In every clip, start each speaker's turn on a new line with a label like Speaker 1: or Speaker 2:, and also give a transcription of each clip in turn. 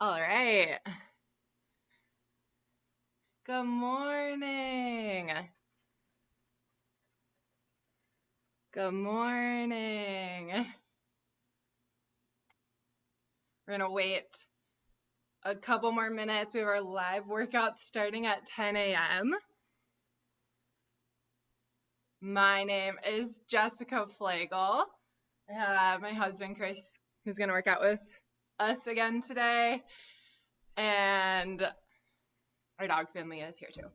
Speaker 1: All right. Good morning. Good morning. We're going to wait a couple more minutes. We have our live workout starting at 10 a.m. My name is Jessica Fleigle. I have my husband, Chris, who's going to work out with us again today. And our dog, Finley, is here too.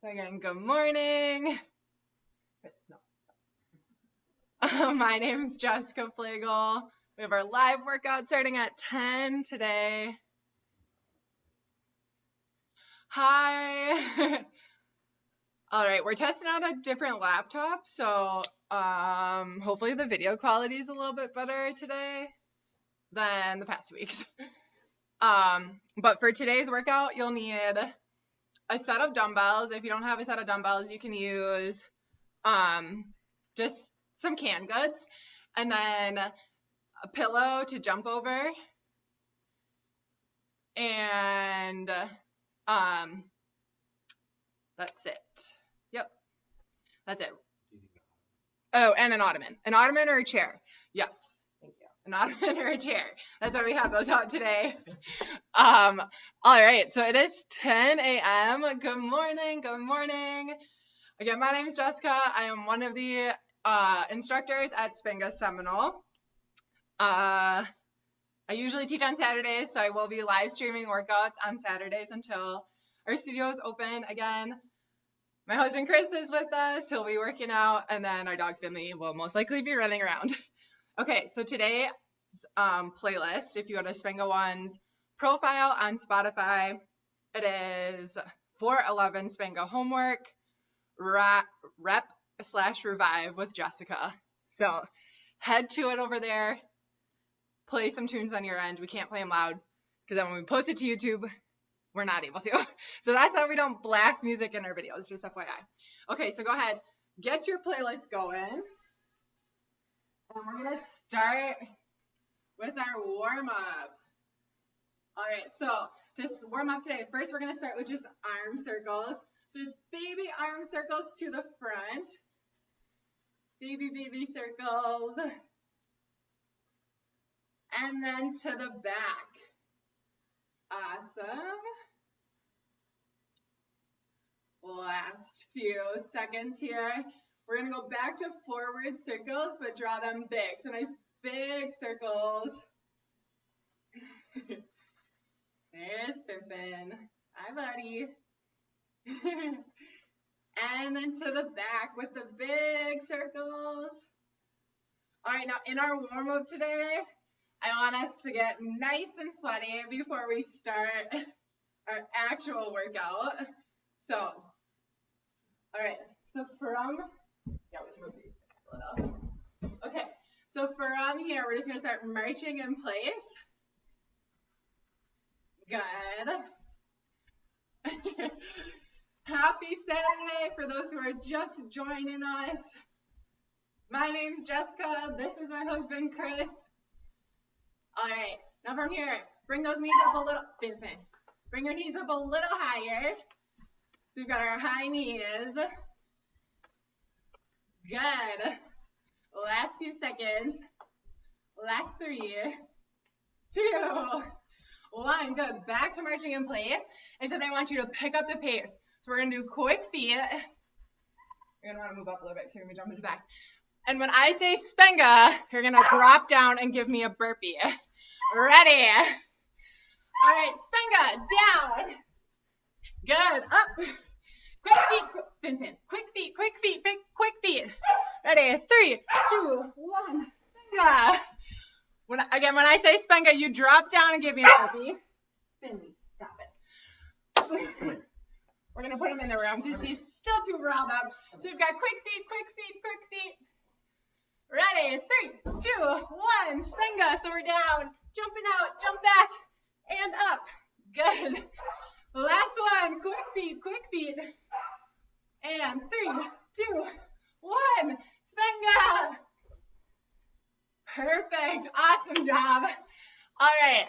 Speaker 1: So again, good morning. My name is Jessica Fleigle. We have our live workout starting at 10 today. Hi. All right, we're testing out a different laptop, so hopefully the video quality is a little bit better today than the past weeks. But for today's workout, you'll need a set of dumbbells. If you don't have a set of dumbbells, you can use just some canned goods, and then a pillow to jump over, and that's it. Yep, that's it. Oh, and an ottoman or a chair. Yes, thank you. An ottoman or a chair. That's why we have those out today. All right, so it is 10 a.m. Good morning. Good morning. Again, my name is Jessica. I am one of the instructors at Spenga Seminole. I usually teach on Saturdays, so I will be live streaming workouts on Saturdays until our studio is open again. My husband Chris is with us. He'll be working out, and then our dog Finley will most likely be running around. Okay, so today's playlist, if you go to Spenga One's profile on Spotify, it is 411 Spenga homeWERK, rep/revive with Jessica. So head to it over there, play some tunes on your end. We can't play them loud because then when we post it to YouTube, we're not able to. So that's how we don't blast music in our videos, just FYI. Okay, so go ahead, get your playlist going. And we're going to start with our warm-up. All right, so just warm up today. First, we're going to start with just arm circles. So just baby arm circles to the front. Baby circles. And then to the back. Awesome. Last few seconds here. We're going to go back to forward circles, but draw them big. So nice big circles. There's Pippin. Hi, buddy. And then to the back with the big circles. All right, now in our warm-up today, I want us to get nice and sweaty before we start our actual workout. So, all right, so from, yeah, we can move these a little. Okay, so from here, we're just gonna start marching in place. Good. Happy Saturday for those who are just joining us. My name's Jessica, this is my husband, Chris. All right, now from here, bring those knees up a little, bring your knees up a little higher. So we've got our high knees. Good. Last few seconds. Last 3, 2, 1. Good. Back to marching in place. Except I want you to pick up the pace. So we're going to do quick feet. You're going to want to move up a little bit too. Let me jump into the back. And when I say Spenga, you're going to drop down and give me a burpee. Ready? All right, Spenga, down. Good. Up. Quick feet. Quick feet. Quick feet. Quick feet. Ready? 3, 2, 1. Spenga. When I say Spenga, you drop down and give me a burpee. Finley, stop it. We're going to put him in the room because he's still too riled up. So we've got quick feet, quick feet, quick feet. Ready? 3, 2, 1. Spenga. So we're down. Jumping out. Jump back. And up. Good. Last one. Quick feet, quick feet. And 3, 2, 1. Spenga. Perfect. Awesome job. All right.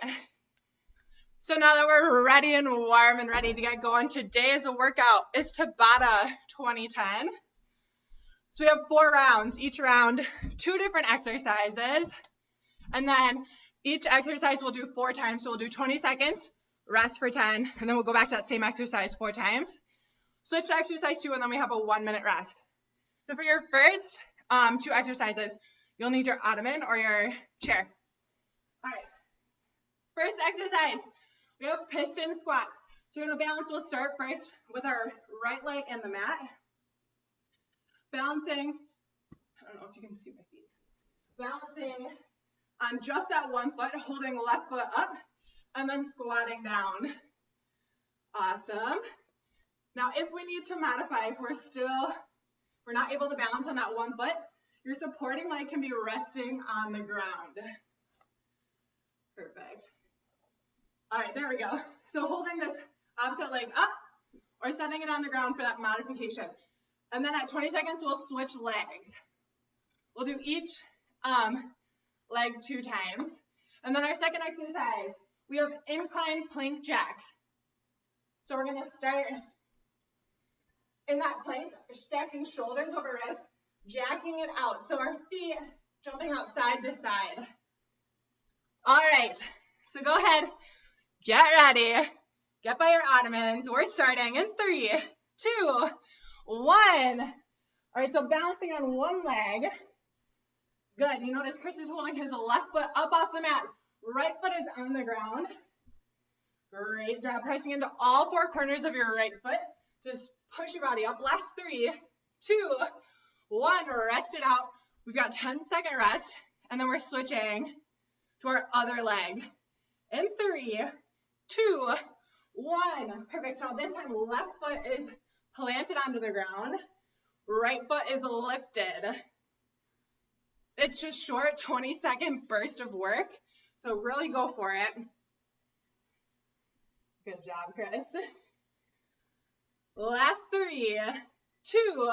Speaker 1: So now that we're ready and warm and ready to get going, today's workout is Tabata 2010. So we have 4 rounds, each round 2 different exercises. And then each exercise we'll do 4 times. So we'll do 20 seconds, rest for 10, and then we'll go back to that same exercise 4 times. Switch to exercise 2, and then we have a 1-minute rest. So for your first 2 exercises, you'll need your ottoman or your chair. All right. First exercise, we have piston squats. So we're going to balance. We'll start first with our right leg and the mat. Balancing, I don't know if you can see my feet. Balancing on just that one foot, holding left foot up, and then squatting down. Awesome. Now, if we need to modify, if we're not able to balance on that one foot, your supporting leg can be resting on the ground. Perfect. All right, there we go. So holding this opposite leg up or setting it on the ground for that modification. And then at 20 seconds, we'll switch legs. We'll do each leg 2 times. And then our second exercise, we have incline plank jacks. So we're going to start in that plank, stacking shoulders over wrists, jacking it out. So our feet jumping out side to side. All right, so go ahead, get ready, get by your ottomans. We're starting in 3, 2, 1. All right, so balancing on one leg. Good. You notice Chris is holding his left foot up off the mat. Right foot is on the ground. Great job. Pressing into all 4 corners of your right foot. Just push your body up. Last 3, 2, 1. Rest it out. We've got 10-second rest. And then we're switching to our other leg. In 3, 2, 1. Perfect. Now this time left foot is planted onto the ground. Right foot is lifted. It's just short 20-second burst of work. So really go for it. Good job, Chris. Last 3, 2,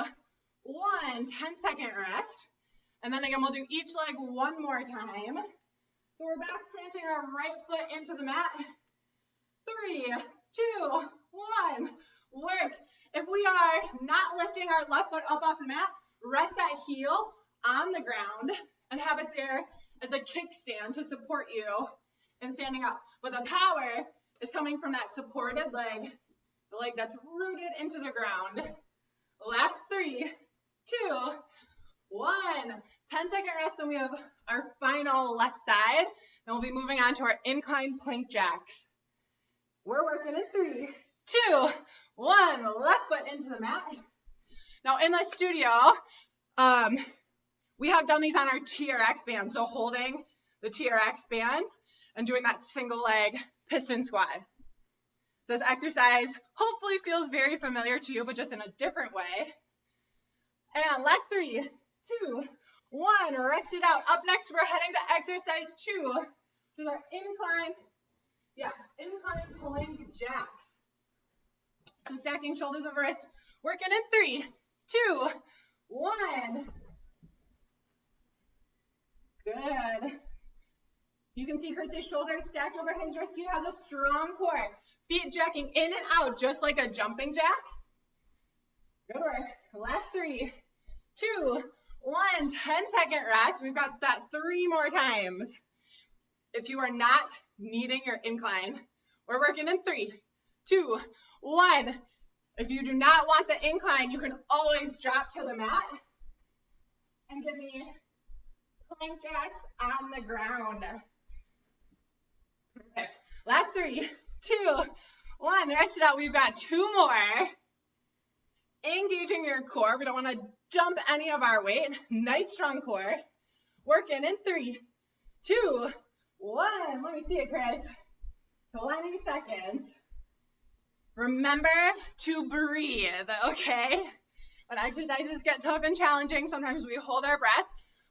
Speaker 1: 1. 10-second rest. And then again, we'll do each leg one more time. So we're back planting our right foot into the mat. 3, 2, 1. Work. If we are not lifting our left foot up off the mat, rest that heel on the ground and have it there as a kickstand to support you in standing up. But the power is coming from that supported leg, the leg that's rooted into the ground. Last 3, 2, 1. 10-second rest, then we have our final left side. Then we'll be moving on to our incline plank jacks. We're working in 3, 2, 1. Left foot into the mat. Now in the studio, we have done these on our TRX bands. So holding the TRX bands and doing that single leg piston squat. This exercise hopefully feels very familiar to you, but just in a different way. And last 3, 2, 1. Rest it out. Up next, we're heading to exercise 2, which is our incline plank jacks. So stacking shoulders over wrists. Working in 3, 2, 1. Good. You can see Chris's shoulders stacked over his wrists. He has a strong core. Feet jacking in and out just like a jumping jack. Good work. Last 3, 2, 1. 10-second rest. We've got that 3 more times. If you are not needing your incline, we're working in 3, 2, 1. If you do not want the incline, you can always drop to the mat and give me plank jacks on the ground. Perfect. Last 3, 2, 1. Rest it out. We've got 2 more. Engaging your core. We don't want to dump any of our weight. Nice strong core. Working in 3, 2, 1. Let me see it, Chris. 20 seconds. Remember to breathe, okay? When exercises get tough and challenging, sometimes we hold our breath,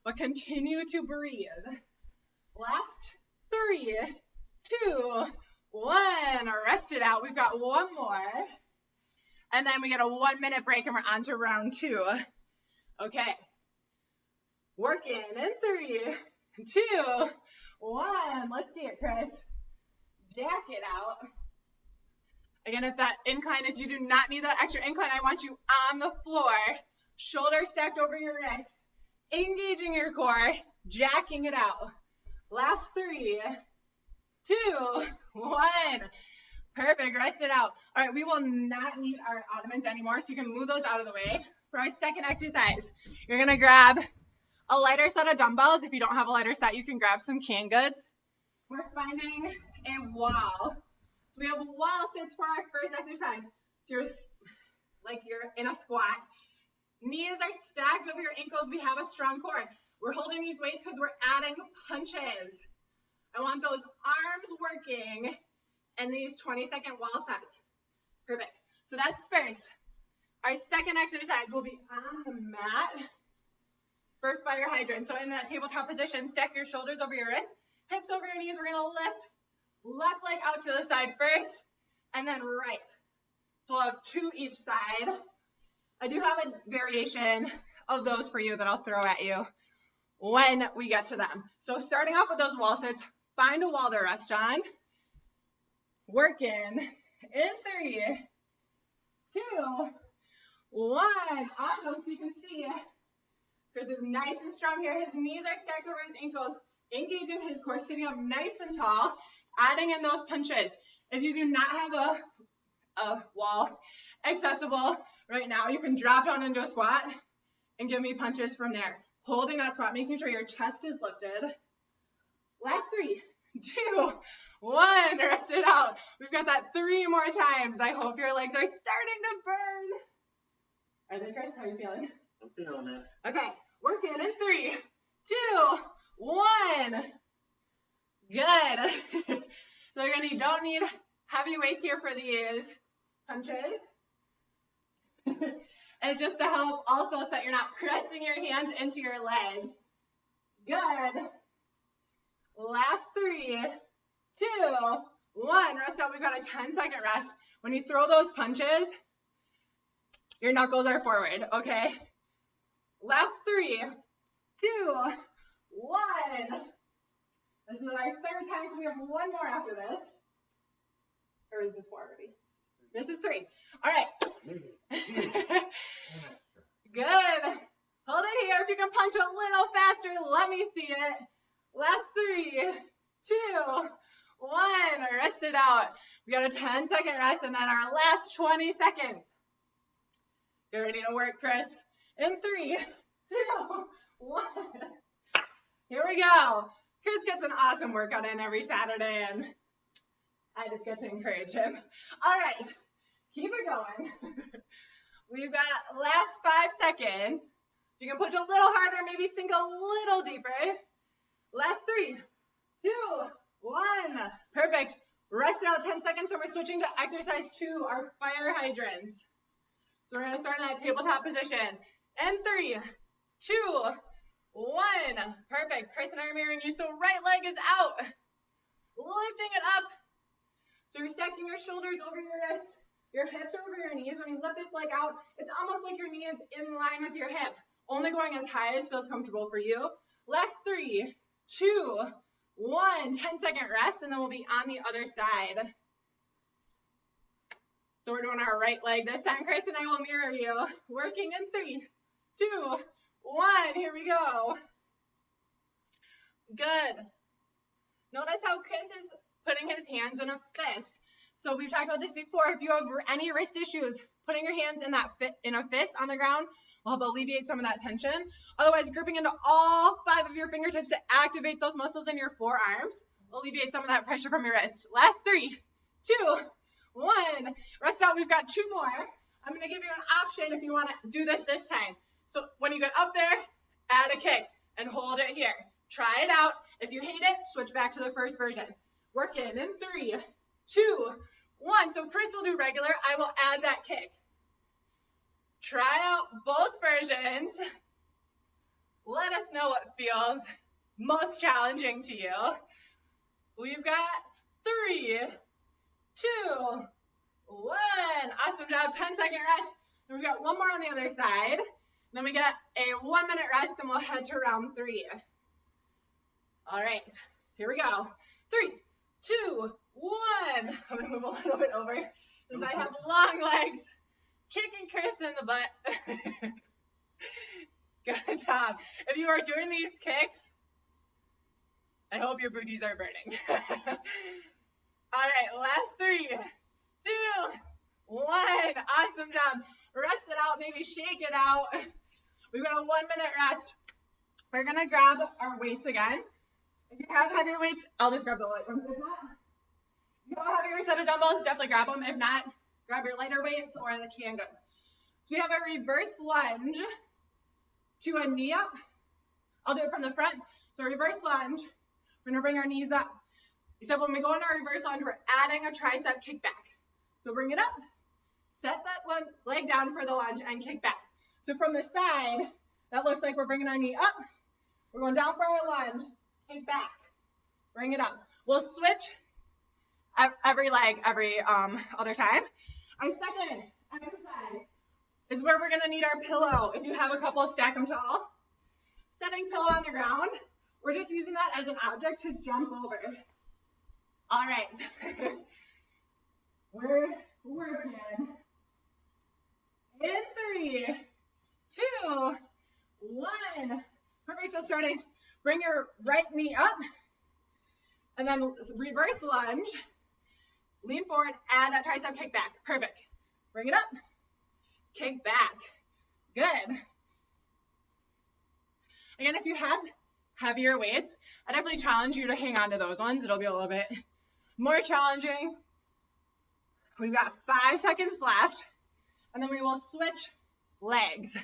Speaker 1: but continue to breathe. Last 3, 2, 1. Rest it out. We've got 1 more. And then we get a 1-minute break and we're on to round 2. Okay. Working in 3, 2, 1. Let's see it, Chris. Jack it out. Again, if you do not need that extra incline, I want you on the floor, shoulders stacked over your wrist, engaging your core, jacking it out. Last 3, 2, 1. Perfect, rest it out. All right, we will not need our ottomans anymore, so you can move those out of the way. For our second exercise, you're gonna grab a lighter set of dumbbells. If you don't have a lighter set, you can grab some canned goods. We're finding a wall. So we have wall sits for our first exercise. So you're in a squat. Knees are stacked over your ankles. We have a strong core. We're holding these weights because we're adding punches. I want those arms working and these 20-second wall sets. Perfect. So that's first. Our second exercise will be on the mat for fire hydrant. So in that tabletop position, stack your shoulders over your wrists, hips over your knees. We're going to lift left leg out to the side first, and then right. So we'll have 2 each side. I do have a variation of those for you that I'll throw at you when we get to them. So starting off with those wall sits, find a wall to rest on. Working in 3, 2, 1. Awesome. So you can see Chris is nice and strong here. His knees are stacked over his ankles, engaging his core, sitting up nice and tall, adding in those punches. If you do not have a wall accessible right now, you can drop down into a squat and give me punches from there. Holding that squat, making sure your chest is lifted. Last 3, 2, 1. Rest it out. We've got that 3 more times. I hope your legs are starting to burn. Are they, Chris? How are you feeling?
Speaker 2: I'm feeling it.
Speaker 1: Okay, working in 3, 2, 1. Good. So you don't need heavy weights here for these punches. And just to help also so that you're not pressing your hands into your legs. Good. Last 3, 2, 1. Rest out. We've got a 10-second rest. When you throw those punches, your knuckles are forward, okay? Last 3, 2, 1. This is our 3rd time, so we have 1 more after this. Or is this 4 already? This is 3. All right. Good. Hold it here. If you can punch a little faster, let me see it. Last 3, 2, 1. Rest it out. We got a 10-second rest, and then our last 20 seconds. Get ready to work, Chris. In 3, 2, 1. Here we go. Chris gets an awesome workout in every Saturday, and I just get to encourage him. All right, keep it going. We've got last 5 seconds. You can push a little harder, maybe sink a little deeper. Last 3, 2, 1. Perfect. Rest it out 10 seconds, and we're switching to exercise 2, our fire hydrants. So we're going to start in that tabletop position. And 3, 2, 1. Perfect. Chris and I are mirroring you, so right leg is out. Lifting it up. So you're stacking your shoulders over your wrist. Your hips are over your knees. When you lift this leg out, it's almost like your knee is in line with your hip. Only going as high as feels comfortable for you. Last 3, 2, 1. 10-second rest, and then we'll be on the other side. So we're doing our right leg this time. Chris and I will mirror you. Working in 3, 2, 1. Here we go. Good. Notice how Chris is putting his hands in a fist. So we've talked about this before. If you have any wrist issues, putting your hands in a fist on the ground will help alleviate some of that tension. Otherwise, gripping into all 5 of your fingertips to activate those muscles in your forearms will alleviate some of that pressure from your wrist. Last 3, 2, 1. Rest out. We've got 2 more. I'm going to give you an option if you want to do this time. So when you get up there, add a kick and hold it here. Try it out. If you hate it, switch back to the first version. Work in 3, 2, 1. So Chris will do regular. I will add that kick. Try out both versions. Let us know what feels most challenging to you. We've got 3, 2, 1. Awesome job. 10-second rest. And we've got 1 more on the other side. Then we get a 1-minute rest, and we'll head to round 3. All right, here we go. 3, 2, 1. I'm gonna move a little bit over since I have long legs. Kicking Chris in the butt. Good job. If you are doing these kicks, I hope your booties are burning. All right, last 3, 2, 1. Awesome job. Rest it out, maybe shake it out. We've got a 1-minute rest. We're gonna grab our weights again. If you have heavier weights, I'll just grab the light ones. If not, if you have a heavier set of dumbbells, definitely grab them. If not, grab your lighter weights or the can goods. So we have a reverse lunge to a knee up. I'll do it from the front. So reverse lunge. We're gonna bring our knees up. Except when we go into our reverse lunge, we're adding a tricep kickback. So bring it up, set that leg down for the lunge, and kick back. So from the side, that looks like we're bringing our knee up. We're going down for our lunge, kick back, bring it up. We'll switch every leg every other time. Our second exercise is where we're gonna need our pillow. If you have a couple, stack them tall. Setting pillow on the ground. We're just using that as an object to jump over. All right. We're working. In 3, 2, 1. Perfect. So starting, bring your right knee up, and then reverse lunge. Lean forward, add that tricep kick back. Perfect. Bring it up, kick back. Good. Again, if you have heavier weights, I definitely challenge you to hang on to those ones. It'll be a little bit more challenging. We've got 5 seconds left, and then we will switch legs.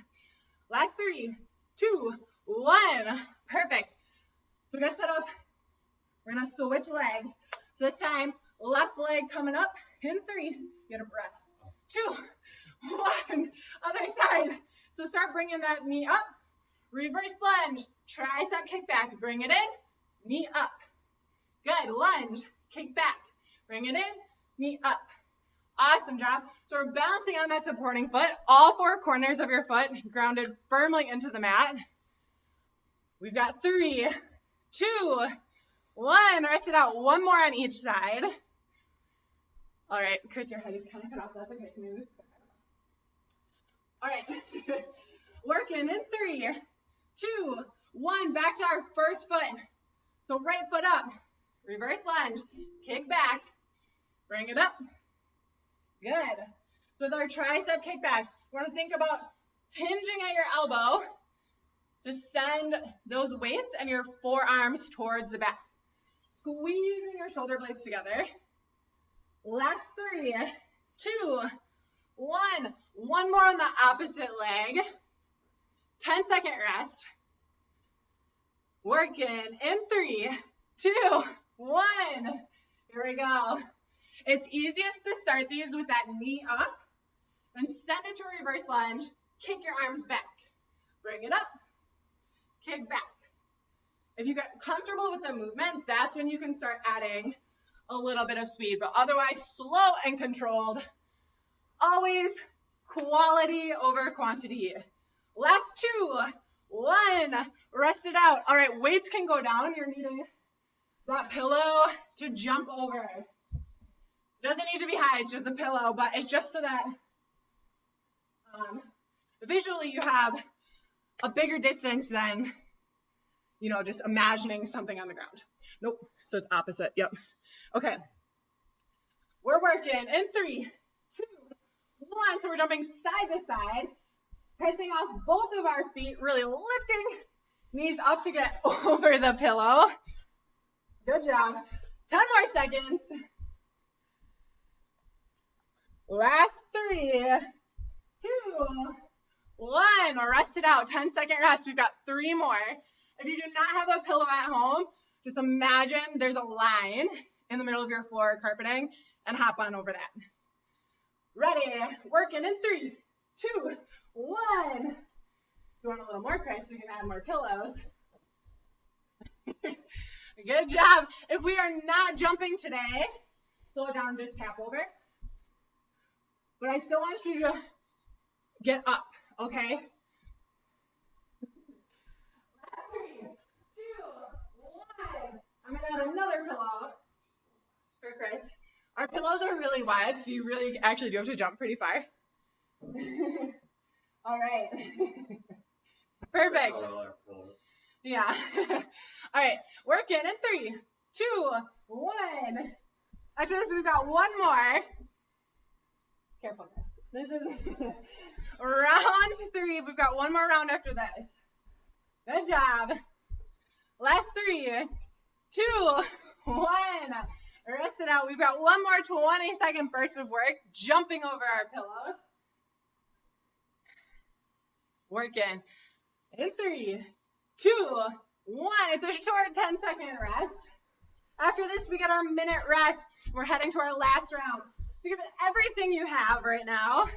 Speaker 1: Last 3, 2, 1. Perfect. So we're gonna set up, we're gonna switch legs. So this time, left leg coming up in 3. You gotta rest. 2, 1. Other side. So start bringing that knee up. Reverse lunge. Tricep kick back. Bring it in. Knee up. Good. Lunge. Kick back. Bring it in. Knee up. Awesome job. So we're balancing on that supporting foot. All 4 corners of your foot grounded firmly into the mat. We've got 3, 2, 1. Rest it out. 1 more on each side. All right. Chris, your head is kind of cut off. That's okay. So maybe. All right. Working in 3, 2, 1. Back to our first foot. So right foot up. Reverse lunge. Kick back. Bring it up. Good. So with our tricep kick back, we're going to think about hinging at your elbow to send those weights and your forearms towards the back. Squeezing your shoulder blades together. Last 3, 2, 1. 1 more on the opposite leg. 10-second rest. Working in 3, 2, 1. Here we go. It's easiest to start these with that knee up, then send it to a reverse lunge, kick your arms back. Bring it up, kick back. If you get comfortable with the movement, that's when you can start adding a little bit of speed, but otherwise slow and controlled. Always quality over quantity. Last 2, 1. Rest it out. All right, weights can go down. You're needing that pillow to jump over. It doesn't need to be high, it's just a pillow, but it's just so that visually you have a bigger distance than, just imagining something on the ground. Nope, so it's opposite, yep. Okay, we're working in 3, 2, 1. So we're jumping side to side, pressing off both of our feet, really lifting knees up to get over the pillow. Good job. 10 more seconds. Last 3, 2, 1. Rest it out. 10-second rest. We've got 3 more. If you do not have a pillow at home, just imagine there's a line in the middle of your floor carpeting and hop on over that. Ready. Working in 3, 2, 1. If you want a little more Chris, you can add more pillows. Good job. If we are not jumping today, slow it down, just tap over. But I still want you to get up, okay? 3, 2, 1. I'm gonna add another pillow for Chris. Our pillows are really wide, so you really actually do have to jump pretty far. All right. Perfect. Yeah. All right. Working in 3, 2, 1. After this, we've got one more. Careful, Chris. This is round 3. We've got one more round after this. Good job. Last 3, 2, 1. Rest it out. We've got one more 20-second burst of work, jumping over our pillows. Working in 3, 2, 1. It's a short 10-second rest. After this, we get our minute rest. We're heading to our last round. So give it everything you have right now.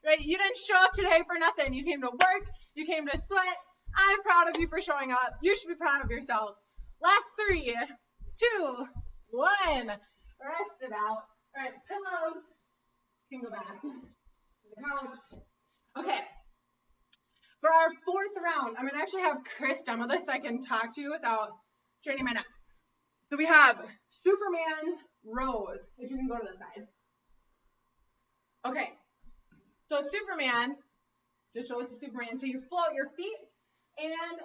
Speaker 1: Right? You didn't show up today for nothing. You came to work. You came to sweat. I'm proud of you for showing up. You should be proud of yourself. Last 3, 2, 1. Rest it out. All right, pillows. You can go back to the couch. Okay. For our 4th round, I'm going to actually have Chris demo this so I can talk to you without straining my neck. So we have Superman rows, if you can go to the side. Okay, so Superman, just show us the Superman. So you float your feet and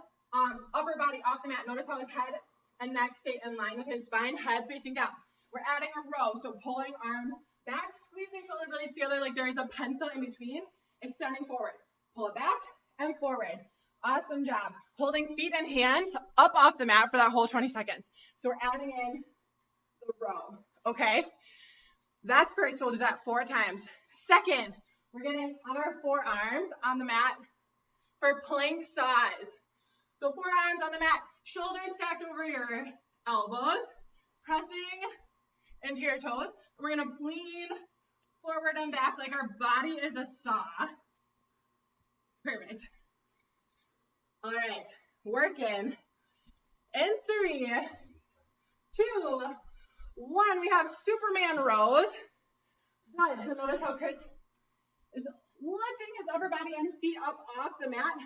Speaker 1: upper body off the mat. Notice how his head and neck stay in line with his spine, head facing down. We're adding a row, so pulling arms back, squeezing shoulder blades together like there is a pencil in between, extending forward. Pull it back and forward. Awesome job. Holding feet and hands up off the mat for that whole 20 seconds. So we're adding in the row, okay? That's first, we'll do that 4 times. Second, we're getting our forearms on the mat for plank size. So forearms on the mat, shoulders stacked over your elbows, pressing into your toes. We're gonna lean forward and back like our body is a saw. Perfect. All right, working. In 3, 2, 1. We have Superman rows. Good. So notice how Chris is lifting his upper body and feet up off the mat,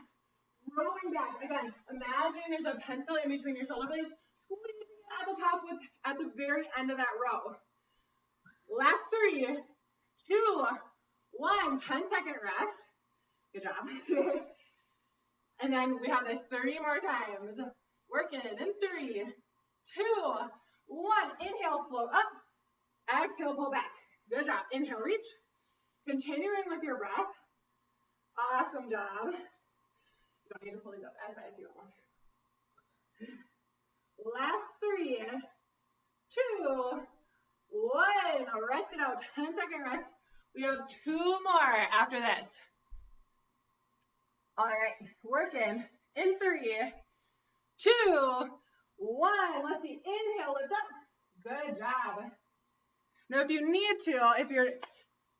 Speaker 1: rowing back. Again, imagine there's a pencil in between your shoulder blades, squeezing at the top at the very end of that row. Last 3, 2, 1. 10-second rest. Good job. And then we have this 30 more times. Working in 3, 2, 1. Inhale, float up. Exhale, pull back. Good job. Inhale, reach. Continuing with your breath. Awesome job. You don't need to pull these up as I do. Last 3, 2, 1. Rest it out. 10-second rest. We have 2 more after this. All right, working in 3, 2, 1. Let's see. Inhale, lift up. Good job. Now, if you need to,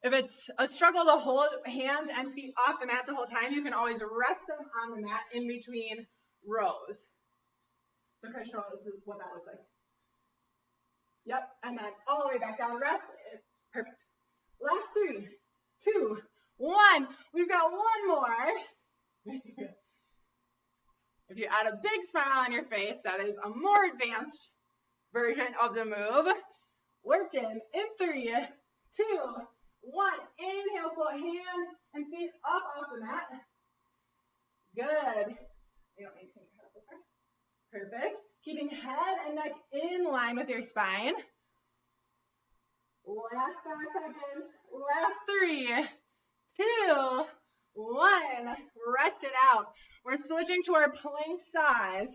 Speaker 1: if it's a struggle to hold hands and feet off the mat the whole time, you can always rest them on the mat in between rows. So Chris, show us what that looks like. Yep, and then all the way back down. Rest. Perfect. Last 3, 2, 1. We've got one more. If you add a big smile on your face, that is a more advanced version of the move. Working in 3, 2, 1. Inhale, float hands and feet up off the mat. Good. You don't need to take your head up this far. Perfect. Keeping head and neck in line with your spine. Last 5 seconds. Last 3, 2, 1. Rest it out. We're switching to our plank size.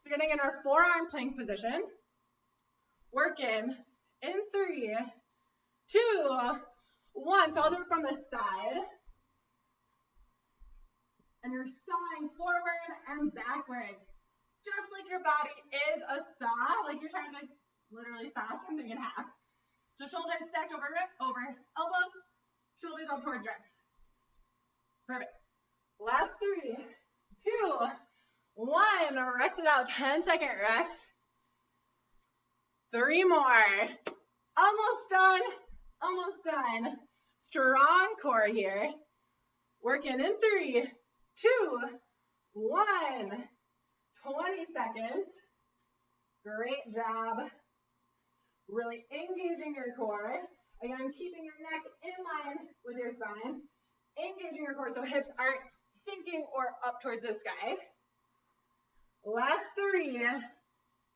Speaker 1: We're getting in our forearm plank position. Working in 3, 2, 1. So I'll do it from the side. And you're sawing forward and backwards. Just like your body is a saw, like you're trying to literally saw something in half. So shoulders stacked over elbows, shoulders up towards wrists. Perfect. Last 3, 2, 1. Rest it out. 10-second rest. 3 more. Almost done. Almost done. Strong core here. Working in 3, 2, 1. 20 seconds. Great job. Really engaging your core. Again, keeping your neck in line with your spine. Engaging your core so hips aren't sinking or up towards the sky. Last 3,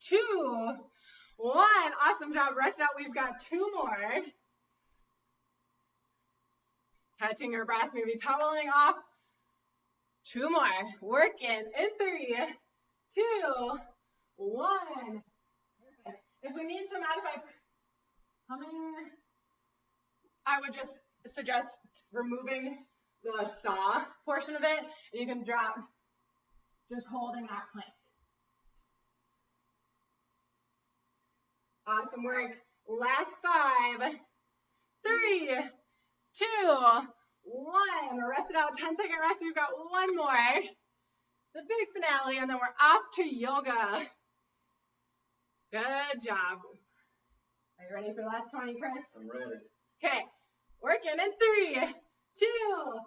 Speaker 1: 2, 1. Awesome job. Rest out. We've got 2 more. Catching your breath, maybe toweling off. 2 more. Work in 3, 2, 1. Perfect. If we need to modify coming, I would just suggest removing the saw portion of it, and you can drop just holding that plank. Awesome work. Last 5, 3, 2, 1. Rest it out. 10-second rest. We've got 1 more. The big finale, and then we're off to yoga. Good job. Are you ready for the last 20, Chris?
Speaker 2: I'm ready.
Speaker 1: Okay. Working in 3, 2, 1.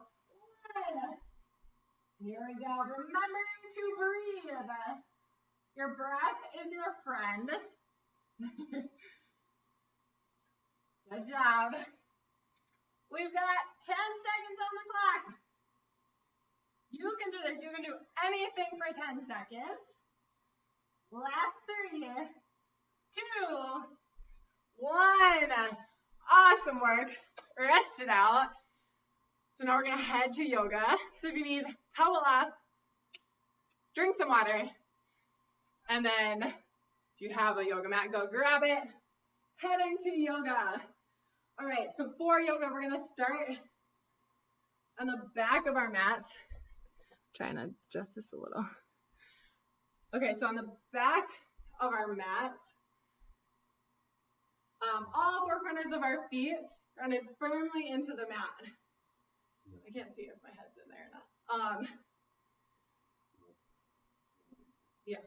Speaker 1: Here we go. Remembering to breathe. Your breath is your friend. Good job. We've got 10 seconds on the clock. You can do this. You can do anything for 10 seconds. Last 3, 2, 1. Awesome work. Rest it out. So now we're going to head to yoga. So if you need, towel up, drink some water, and then if you have a yoga mat, go grab it. Heading to yoga. All right, so for yoga, we're going to start on the back of our mats. Trying to adjust this a little. Okay, so on the back of our mats, all 4 corners of our feet grounded firmly into the mat. I can't see if my head's in there or not. Yeah.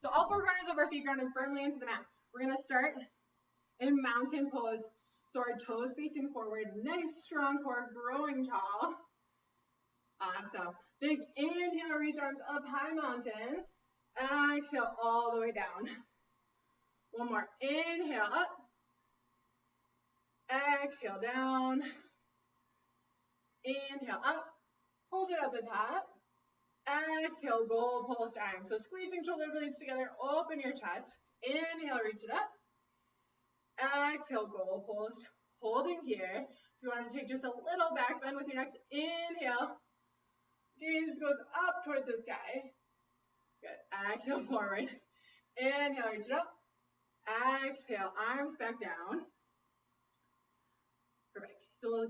Speaker 1: So all 4 corners of our feet grounded firmly into the mat. We're going to start in mountain pose. So our toes facing forward, nice strong core, growing tall. Awesome. Big inhale, reach arms up high mountain. Exhale all the way down. 1 more. Inhale up. Exhale down. Inhale up. Hold it up at top. Exhale, goal post arms. So squeezing shoulder blades together, open your chest. Inhale, reach it up. Exhale, goal post. Holding here. If you want to take just a little back bend with your next inhale, gaze goes up towards the sky. Good. Exhale, forward. Inhale, reach it up. Exhale, arms back down. Perfect. So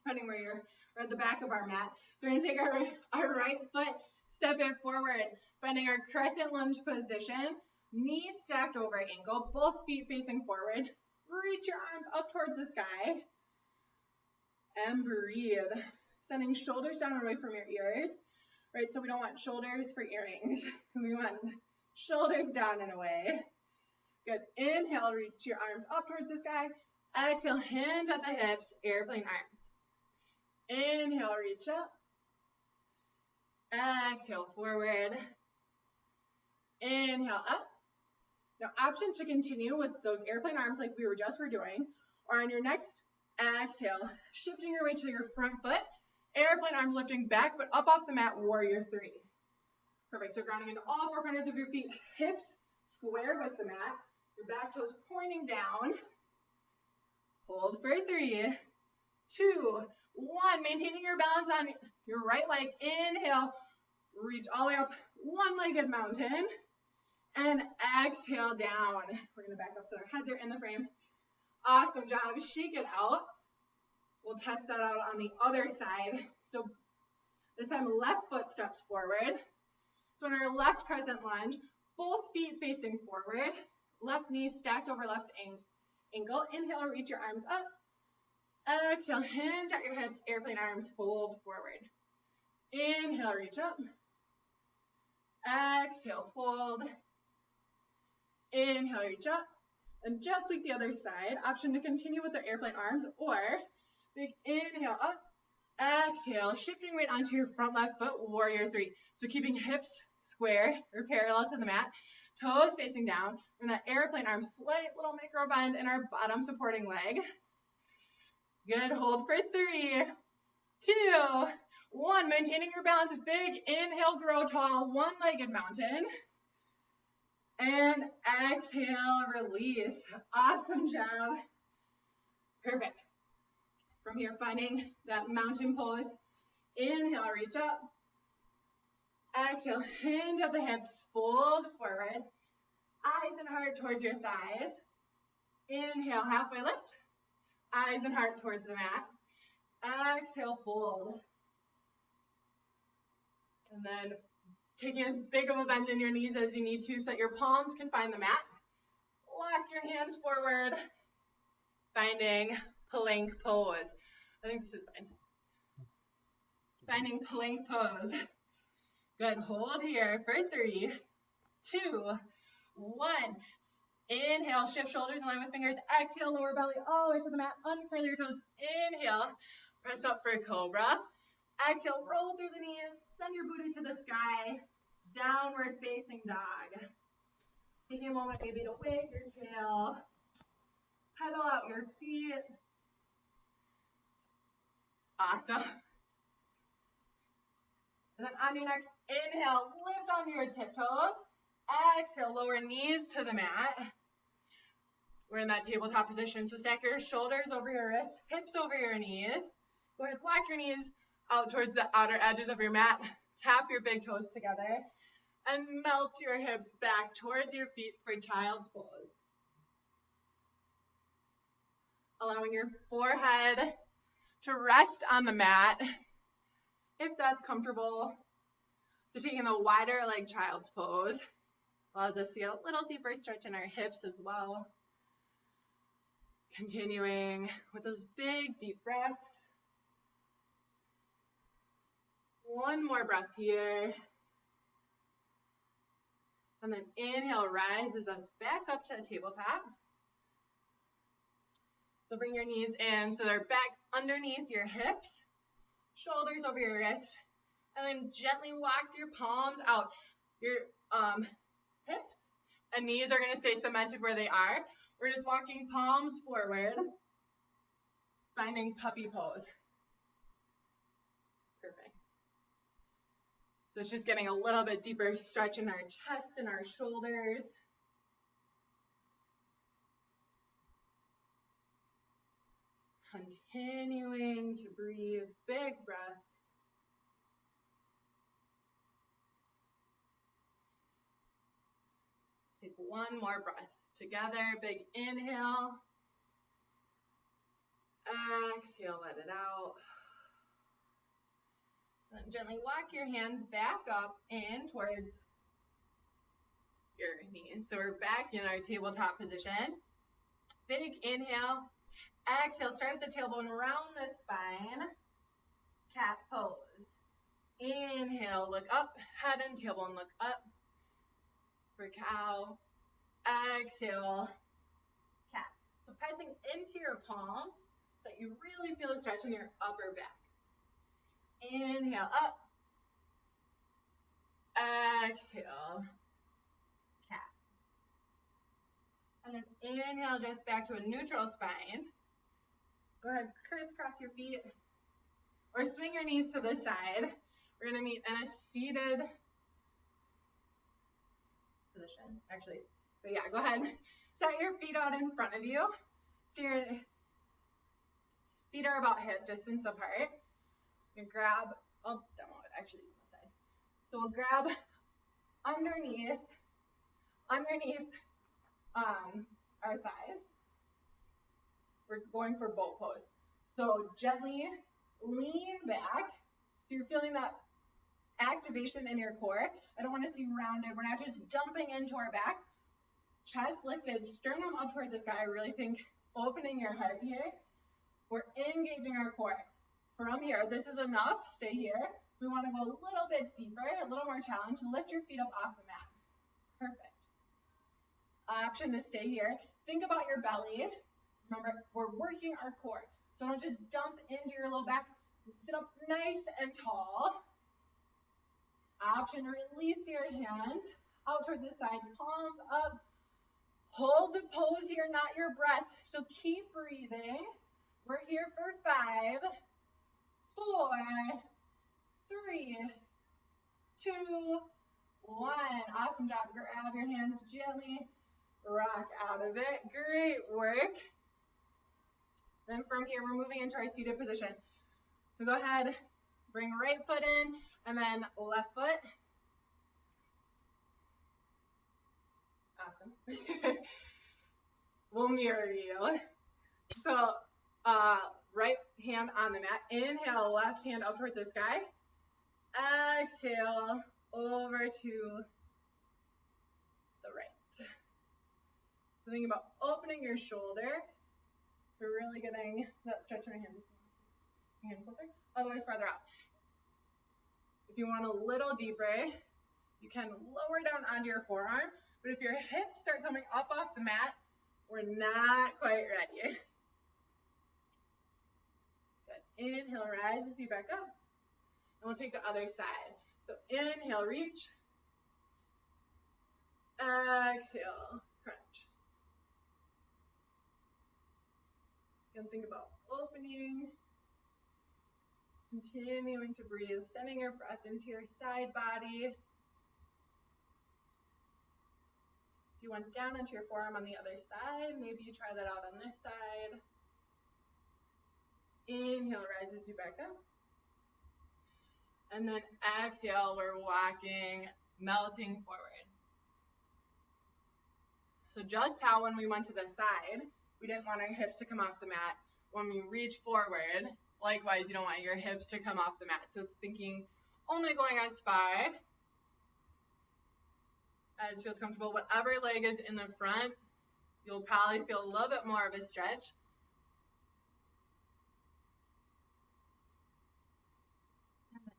Speaker 1: depending where we're at the back of our mat. So we're going to take our right foot, step it forward, finding our crescent lunge position. Knees stacked over ankle, both feet facing forward. Reach your arms up towards the sky. And breathe. Sending shoulders down and away from your ears. Right, so we don't want shoulders for earrings. We want shoulders down and away. Good. Inhale, reach your arms up towards the sky. Exhale, hinge at the hips, airplane arms. Inhale, reach up. Exhale, forward. Inhale, up. Now, option to continue with those airplane arms like we were doing, or on your next exhale, shifting your weight to your front foot, airplane arms lifting back foot up off the mat, warrior 3. Perfect. So grounding into all 4 corners of your feet, hips squared with the mat, your back toes pointing down. Hold for 3, 2, 1. Maintaining your balance on your right leg. Inhale, reach all the way up, one-legged mountain. And exhale down. We're going to back up so our heads are in the frame. Awesome job. Shake it out. We'll test that out on the other side. So this time left foot steps forward. So in our left crescent lunge, both feet facing forward. Left knee stacked over left ankle. Inhale, reach your arms up. Exhale, hinge at your hips, airplane arms, fold forward. Inhale, reach up. Exhale, fold. Inhale, reach up. And just like the other side, option to continue with the airplane arms, or big inhale up. Exhale, shifting weight onto your front left foot, warrior 3. So keeping hips square or parallel to the mat. toes facing down. We're in that airplane arm, slight little micro bend in our bottom supporting leg. Good, hold for 3, 2, 1. Maintaining your balance, big inhale, grow tall, one-legged mountain. And exhale, release. Awesome job. Perfect. From here, finding that mountain pose. Inhale, reach up. Exhale, hinge at the hips, fold forward. Eyes and heart towards your thighs. Inhale, halfway lift. Eyes and heart towards the mat. Exhale, fold. And then taking as big of a bend in your knees as you need to so that your palms can find the mat. Lock your hands forward. Finding plank pose. I think this is fine. Finding plank pose. Good, hold here for 3, 2, 1. Inhale, shift shoulders in line with fingers. Exhale, lower belly all the way to the mat. Uncurl your toes. Inhale, press up for cobra. Exhale, roll through the knees. Send your booty to the sky. Downward facing dog. Taking a moment maybe to wave your tail. Pedal out your feet. Awesome. And then on your next inhale, lift on your tiptoes. Exhale, lower knees to the mat. We're in that tabletop position, so stack your shoulders over your wrists, hips over your knees. Go ahead, walk your knees out towards the outer edges of your mat. Tap your big toes together and melt your hips back towards your feet for child's pose. Allowing your forehead to rest on the mat if that's comfortable. So taking the wider leg child's pose allows us to get a little deeper stretch in our hips as well. Continuing with those big deep breaths. One more breath here. And then inhale rises us back up to the tabletop. So bring your knees in so they're back underneath your hips, shoulders over your wrist, and then gently walk your palms out. Your hips and knees are going to stay cemented where they are. We're just walking palms forward, finding puppy pose. Perfect. So it's just getting a little bit deeper stretch in our chest and our shoulders. Continuing to breathe, big breaths. Take one more breath together, big inhale. Exhale, let it out. Then gently walk your hands back up and towards your knees. So we're back in our tabletop position. Big inhale. Exhale, start at the tailbone, round the spine. Cat pose. Inhale, look up. Head and tailbone look up. For cow. Exhale, cat. So pressing into your palms so that you really feel the stretch in your upper back. Inhale, up. Exhale, cat. And then inhale, just back to a neutral spine. Go ahead, crisscross your feet. Or swing your knees to the side. We're going to meet in a seated position, actually. But yeah, go ahead. Set your feet out in front of you. So your feet are about hip distance apart. You grab, I'll demo it actually on the side. So we'll grab underneath our thighs. We're going for boat pose. So gently lean back. So you're feeling that activation in your core. I don't want to see rounded. We're not just jumping into our back. Chest lifted, sternum up towards the sky. I really think opening your heart here. We're engaging our core. From here, this is enough. Stay here. We want to go a little bit deeper, a little more challenge. Lift your feet up off the mat. Perfect. Option to stay here. Think about your belly. Remember, we're working our core. So don't just dump into your low back. Sit up nice and tall. Option to release your hands out towards the sides, palms up. Hold the pose here, not your breath. So keep breathing. We're here for 5, 4, 3, 2, 1. Awesome job. Grab your hands gently. Rock out of it. Great work. Then from here, we're moving into our seated position. So go ahead, bring right foot in, and then left foot. Awesome. We'll mirror you. So right hand on the mat. Inhale, left hand up towards the sky. Exhale, over to the right. So think about opening your shoulder. So really getting that stretch in your hand closer, otherwise farther out. If you want a little deeper, you can lower down onto your forearm, but if your hips start coming up off the mat, we're not quite ready. Good. Inhale, rise as you back up. And we'll take the other side. So inhale, reach. Exhale, crunch. You can think about opening, continuing to breathe, sending your breath into your side body. If you went down into your forearm on the other side, maybe you try that out on this side. Inhale, rise as you back up. And then exhale, we're walking, melting forward. So just how when we went to the side, we didn't want our hips to come off the mat. When we reach forward, likewise, you don't want your hips to come off the mat. So it's thinking only going as far as feels comfortable. Whatever leg is in the front, you'll probably feel a little bit more of a stretch.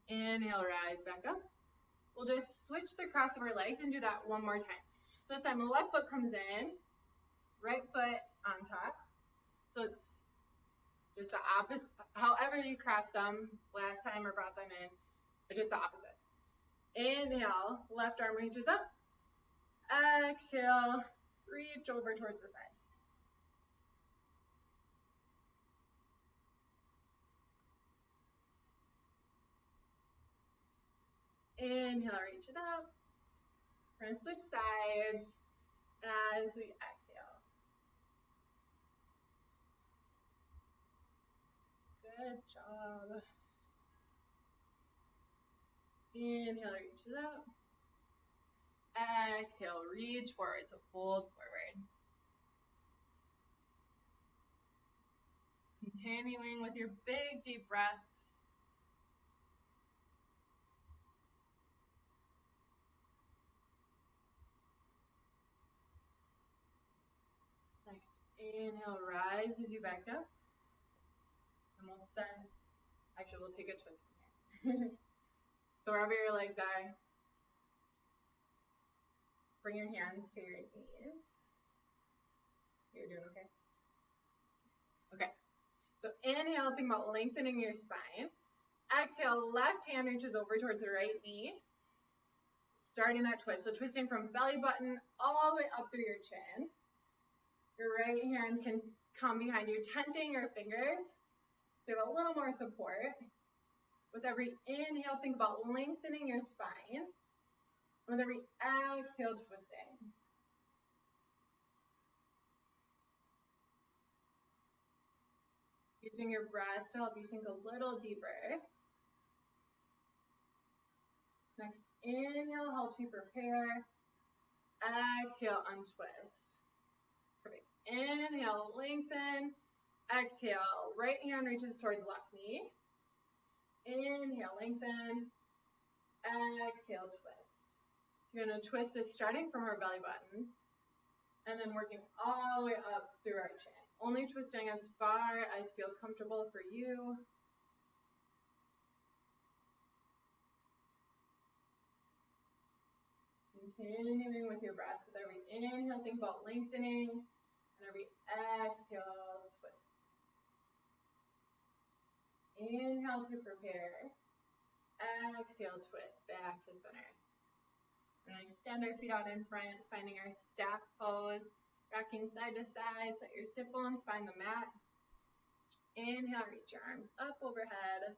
Speaker 1: Inhale, rise back up. We'll just switch the cross of our legs and do that one more time. This time the left foot comes in, right foot on top. So it's just the opposite, however you crossed them last time or brought them in, it's just the opposite. Inhale, left arm reaches up. Exhale, reach over towards the side. Inhale, reach it up. We're going to switch sides as we exhale. Good job. Inhale, reach it up. Exhale, reach forward, so fold forward. Continuing with your big deep breaths. Next, inhale, rise as you back up. And we'll send, actually we'll take a twist from here. So wherever your legs are, bring your hands to your knees. You're doing okay? Okay. So inhale, think about lengthening your spine. Exhale, left hand reaches over towards the right knee. Starting that twist. So twisting from belly button all the way up through your chin. Your right hand can come behind you, tenting your fingers. So you have a little more support. With every inhale, think about lengthening your spine. With every exhale, twisting. Using your breath to help you sink a little deeper. Next inhale helps you prepare. Exhale, untwist. Perfect. Inhale, lengthen. Exhale, right hand reaches towards left knee. Inhale, lengthen. Exhale, twist. You're going to twist this starting from our belly button and then working all the way up through our chin. Only twisting as far as feels comfortable for you. Continuing with your breath. With every inhale, think about lengthening, and every exhale, twist. Inhale to prepare. Exhale, twist back to center. We're going to extend our feet out in front, finding our staff pose, rocking side to side, set your sit bones, find the mat. Inhale, reach your arms up overhead.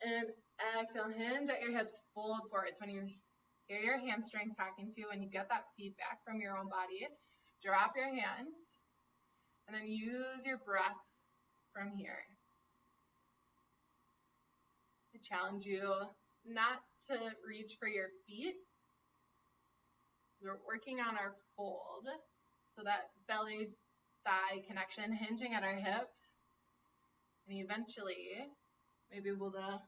Speaker 1: And exhale, hinge at your hips, fold forward. So when you hear your hamstrings talking to you and you get that feedback from your own body, drop your hands and then use your breath from here. I challenge you not to reach for your feet. We're working on our fold, so that belly thigh connection, hinging at our hips, and eventually maybe able to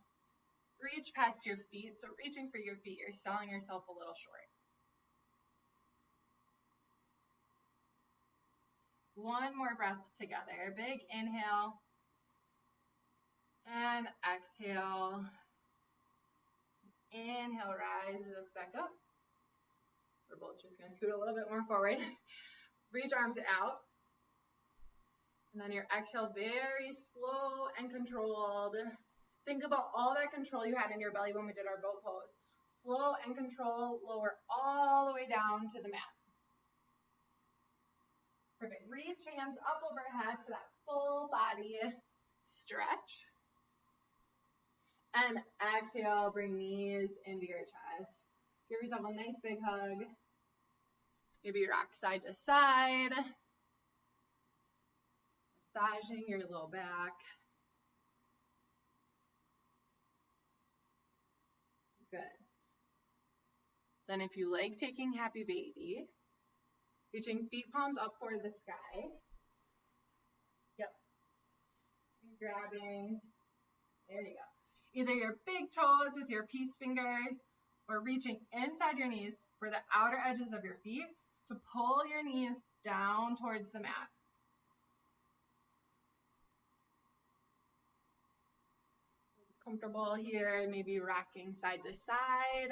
Speaker 1: reach past your feet. So reaching for your feet, you're selling yourself a little short. One more breath together. Big inhale and exhale. Inhale, rises us back up. We're both just going to scoot a little bit more forward. Reach arms out. And then your exhale, very slow and controlled. Think about all that control you had in your belly when we did our boat pose. Slow and control, lower all the way down to the mat. Perfect. Reach hands up overhead for that full body stretch. And exhale, bring knees into your chest. Give yourself a nice big hug. Maybe rock side to side. Massaging your low back. Good. Then if you like taking happy baby, reaching feet palms up toward the sky. Yep. And grabbing, there you go. Either your big toes with your peace fingers or reaching inside your knees for the outer edges of your feet to pull your knees down towards the mat. Comfortable here, maybe rocking side to side.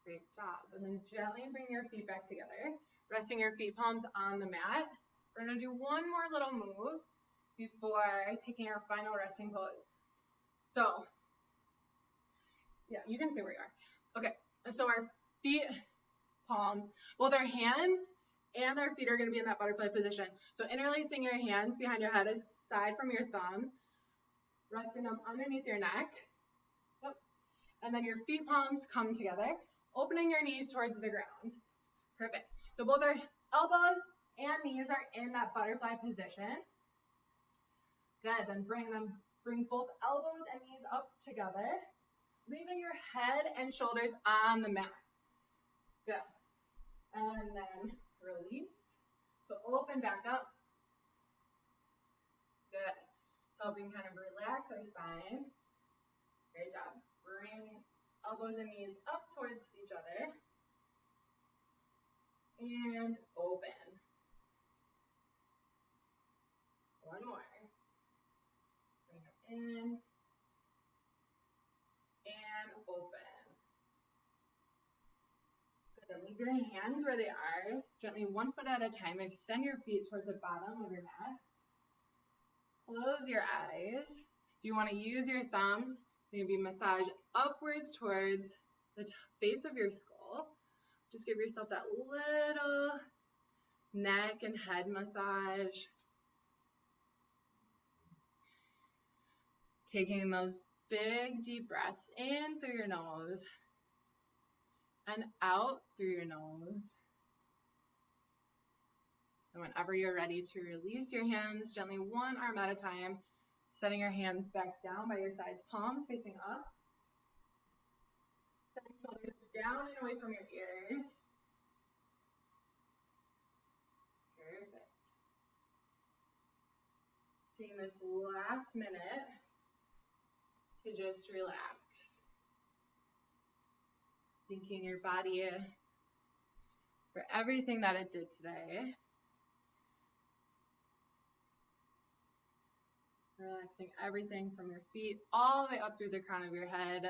Speaker 1: Great job. And then gently bring your feet back together, resting your feet palms on the mat. We're going to do one more little move before taking our final resting pose. So, yeah, you can see where you are. Okay, so our feet palms, both our hands and our feet are going to be in that butterfly position. So interlacing your hands behind your head aside from your thumbs, resting them underneath your neck. Yep. And then your feet palms come together, opening your knees towards the ground. Perfect. So both our elbows and knees are in that butterfly position. Good. Then bring both elbows and knees up together, leaving your head and shoulders on the mat. Good. And then release. So open back up. Good. So helping kind of relax our spine. Great job. Bring elbows and knees up towards each other. And open. One more. Bring them in. And open. Good. Then leave your hands where they are. Gently 1 foot at a time. Extend your feet towards the bottom of your mat. Close your eyes. If you want to use your thumbs, maybe massage upwards towards the base of your skull. Just give yourself that little neck and head massage. Taking those big deep breaths in through your nose and out through your nose. And whenever you're ready to release your hands, gently one arm at a time, setting your hands back down by your sides, palms facing up. Setting shoulders down and away from your ears. Perfect. Taking this last minute to just relax. Thanking your body for everything that it did today. Relaxing everything from your feet all the way up through the crown of your head.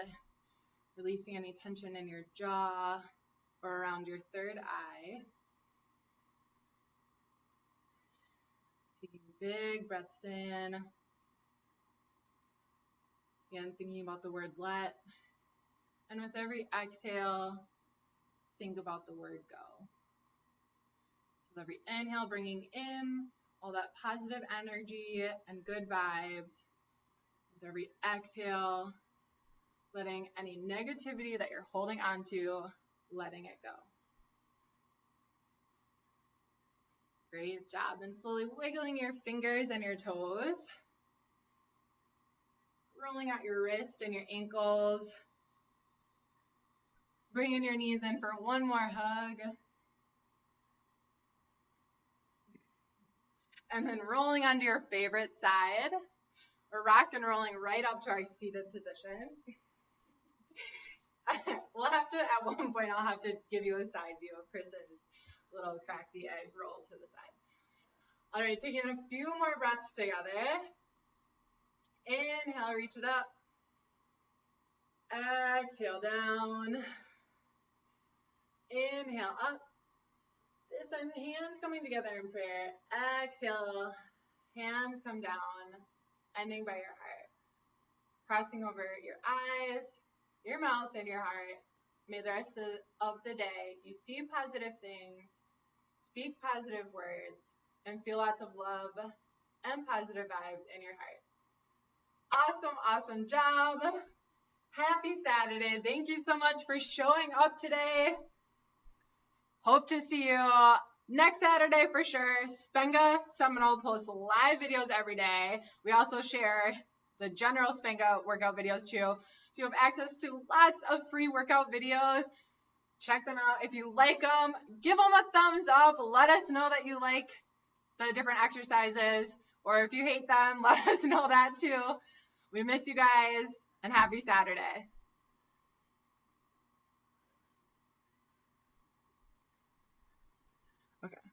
Speaker 1: Releasing any tension in your jaw or around your third eye. Taking big breaths in Again, thinking about the word let. And with every exhale, think about the word go. So with every inhale, bringing in all that positive energy and good vibes. With every exhale, letting any negativity that you're holding on to, letting it go. Great job. Then slowly wiggling your fingers and your toes. Rolling out your wrist and your ankles. Bringing your knees in for one more hug. And then rolling onto your favorite side. We're rock and rolling right up to our seated position. We'll have to, at one point, I'll have to give you a side view of Chris's little crack the egg roll to the side. All right, taking a few more breaths together. Inhale, reach it up. Exhale, down. Inhale, up. This time, the hands coming together in prayer. Exhale, hands come down, ending by your heart. Crossing over your eyes, your mouth, and your heart. May the rest of the day you see positive things, speak positive words, and feel lots of love and positive vibes in your heart. Awesome, awesome job. Happy Saturday. Thank you so much for showing up today. Hope to see you next Saturday for sure. Spenga Seminole posts live videos every day. We also share the general Spenga workout videos too. So you have access to lots of free workout videos. Check them out. If you like them, give them a thumbs up. Let us know that you like the different exercises. Or if you hate them, let us know that too. We miss you guys, and happy Saturday. Okay.